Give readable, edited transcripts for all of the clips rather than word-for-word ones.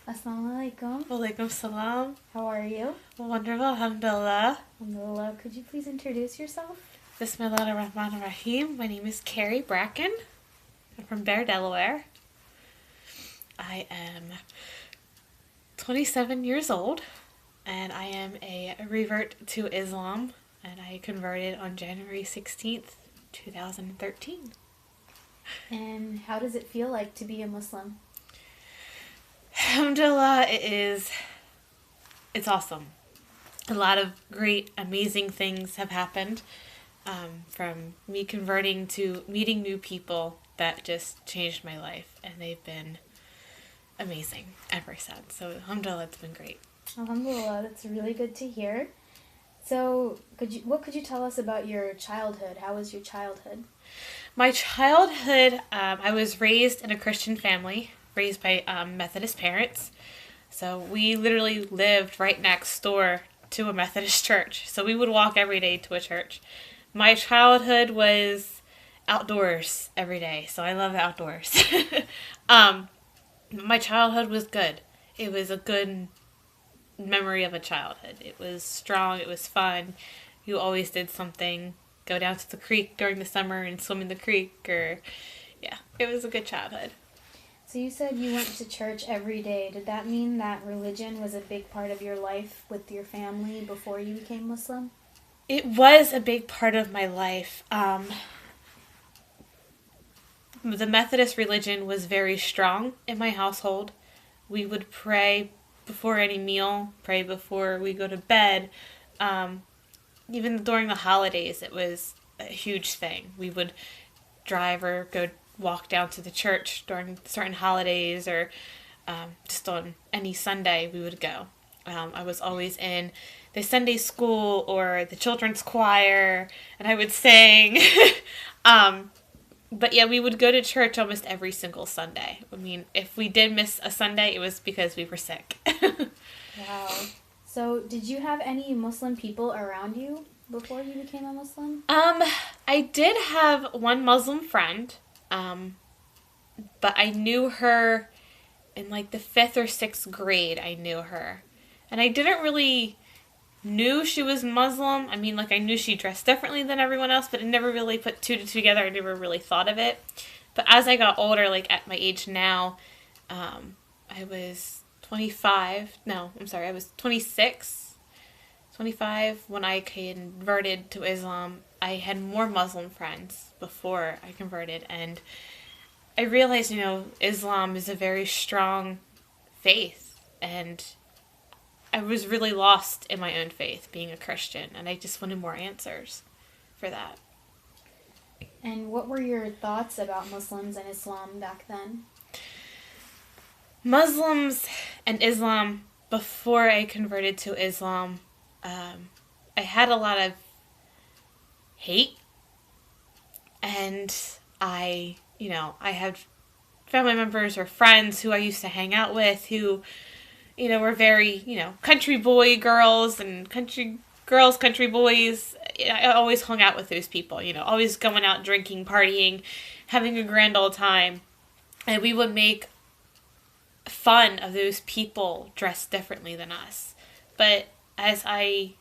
Assalamu alaikum. Walaikum salam. How are you? Wonderful, alhamdulillah. Alhamdulillah. Could you please introduce yourself? Bismillah ar-Rahman ar-Rahim. My name is Carrie Bracken. I'm from Bear, Delaware. I am 27 years old, and I am a revert to Islam, and I converted on January 16th, 2013. And how does it feel like to be a Muslim? Alhamdulillah, it's awesome. A lot of great, amazing things have happened, from me converting to meeting new people that just changed my life, and they've been amazing ever since. So alhamdulillah, it's been great. Alhamdulillah, that's really good to hear. So, what could you tell us about your childhood? How was your childhood? My childhood, I was raised in a Christian family, raised by Methodist parents. So we literally lived right next door to a Methodist church. So we would walk every day to a church. My childhood was outdoors every day. So I love the outdoors. My childhood was good. It was a good memory of a childhood. It was strong. It was fun. You always did something. Go down to the creek during the summer and swim in the creek. It was a good childhood. So you said you went to church every day. Did that mean that religion was a big part of your life with your family before you became Muslim? It was a big part of my life. The Methodist religion was very strong in my household. We would pray before any meal, pray before we go to bed. Even during the holidays, it was a huge thing. We would drive or go walk down to the church during certain holidays, or just on any Sunday we would go. I was always in the Sunday school or the children's choir, and I would sing. But yeah, we would go to church almost every single Sunday. I mean, if we did miss a Sunday, it was because we were sick. Wow. So, did you have any Muslim people around you before you became a Muslim? I did have one Muslim friend, but I knew her in like the 5th or 6th grade. I knew her, and I didn't really knew she was Muslim. I mean, like, I knew she dressed differently than everyone else, but I never really put two to two together. I never really thought of it. But as I got older, like at my age now, I was 25. No, I'm sorry, I was 26, 25 when I converted to Islam. I had more Muslim friends before I converted, and I realized, Islam is a very strong faith, and I was really lost in my own faith, being a Christian, and I just wanted more answers for that. And what were your thoughts about Muslims and Islam back then? Muslims and Islam, before I converted to Islam, I had a lot of hate, and I had family members or friends who I used to hang out with who, were very, country boy girls and country girls, country boys. I always hung out with those people, always going out drinking, partying, having a grand old time. And we would make fun of those people dressed differently than us. But as I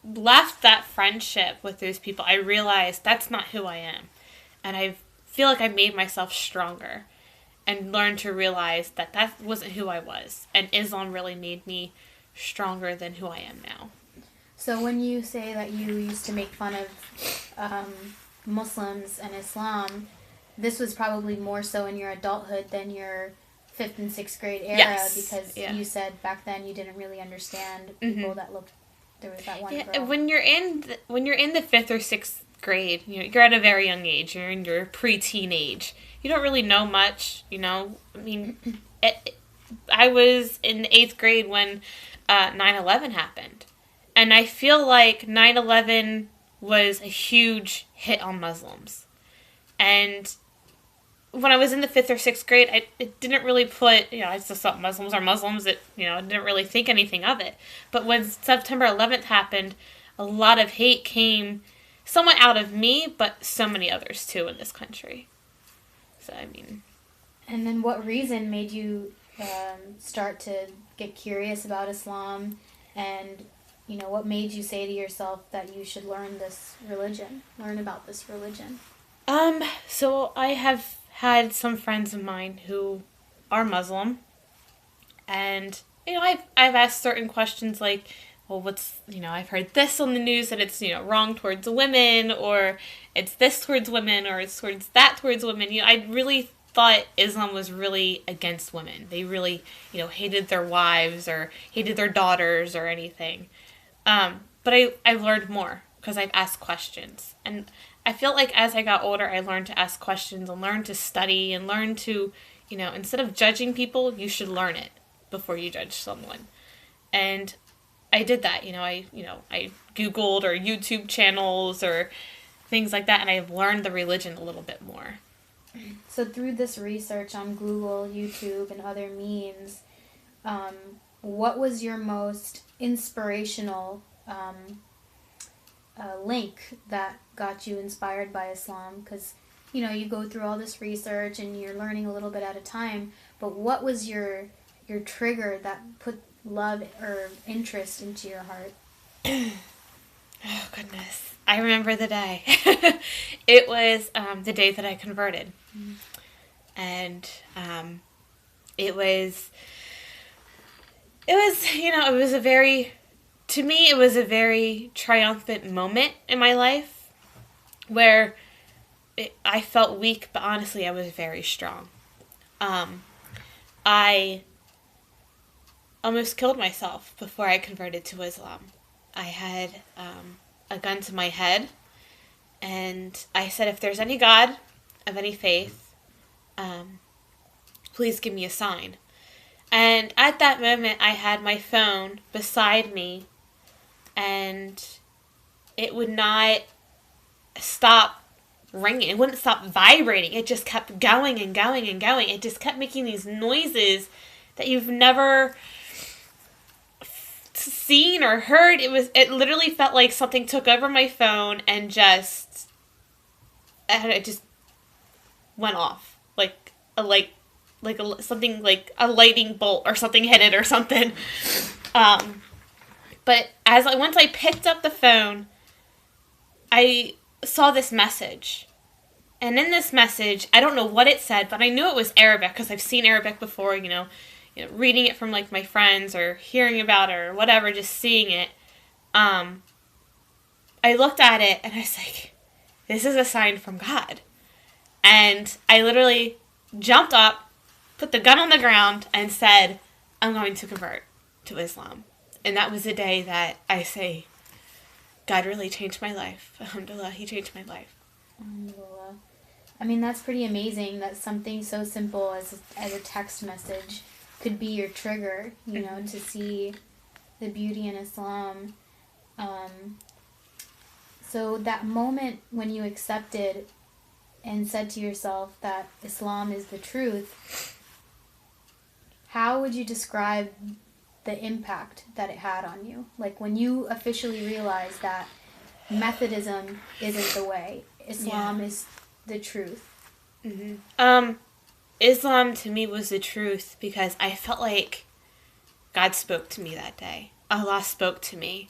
left that friendship with those people, I realized that's not who I am. And I feel like I made myself stronger and learned to realize that that wasn't who I was. And Islam really made me stronger than who I am now. So when you say that you used to make fun of Muslims and Islam, this was probably more so in your adulthood than your 5th and 6th grade era, Yes. because Yeah. you said back then you didn't really understand people that looked. There was that one Yeah, girl. when you're in the 5th or 6th grade, you're at a very young age. You're in your preteen age. You don't really know much. I mean, I was in the 8th grade when 9/11 happened, and I feel like 9/11 was a huge hit on Muslims, and when I was in the 5th or 6th grade, it didn't really put, I just thought Muslims are Muslims. I didn't really think anything of it. But when September 11th happened, a lot of hate came somewhat out of me, but so many others too in this country. So, I mean. And then what reason made you start to get curious about Islam, and what made you say to yourself that you should learn about this religion? So I have had some friends of mine who are Muslim, and I've asked certain questions like, well, I've heard this on the news that it's wrong towards women, or it's this towards women, or it's towards that towards women. I really thought Islam was really against women. They really hated their wives or hated their daughters or anything. But I've learned more because I've asked questions, and I feel like as I got older, I learned to ask questions and learn to study and learn to, instead of judging people, you should learn it before you judge someone. And I did that. I Googled or YouTube channels or things like that, and I've learned the religion a little bit more. So through this research on Google, YouTube, and other means, what was your most inspirational link that got you inspired by Islam? Because you go through all this research and you're learning a little bit at a time, but what was your trigger that put love or interest into your heart? Oh, goodness. I remember the day. It was the day that I converted. Mm-hmm. And it was to me, it was a very triumphant moment in my life where I felt weak, but honestly, I was very strong. I almost killed myself before I converted to Islam. I had a gun to my head, and I said, if there's any God of any faith, please give me a sign. And at that moment, I had my phone beside me, and it would not stop ringing. It wouldn't stop vibrating. It just kept going and going and going. It just kept making these noises that you've never seen or heard. It literally felt like something took over my phone and it just went off something like a lightning bolt or something hit it or something. But once I picked up the phone, I saw this message. And in this message, I don't know what it said, but I knew it was Arabic because I've seen Arabic before, reading it from like my friends or hearing about it or whatever, just seeing it. I looked at it and I was like, this is a sign from God. And I literally jumped up, put the gun on the ground, and said, I'm going to convert to Islam. And that was the day that I say, God really changed my life. Alhamdulillah, He changed my life. Alhamdulillah. I mean, that's pretty amazing that something so simple as a text message could be your trigger, to see the beauty in Islam. So that moment when you accepted and said to yourself that Islam is the truth, how would you describe the impact that it had on you? Like when you officially realized that Methodism isn't the way, Islam is the truth. Mm-hmm. Islam to me was the truth because I felt like God spoke to me that day. Allah spoke to me.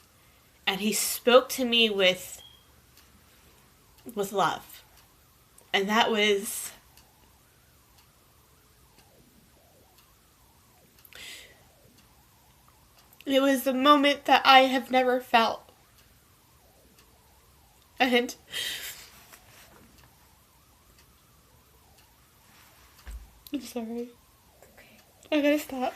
And He spoke to me with love. And that was... It was the moment that I have never felt. And... I'm sorry. Okay. I gotta stop.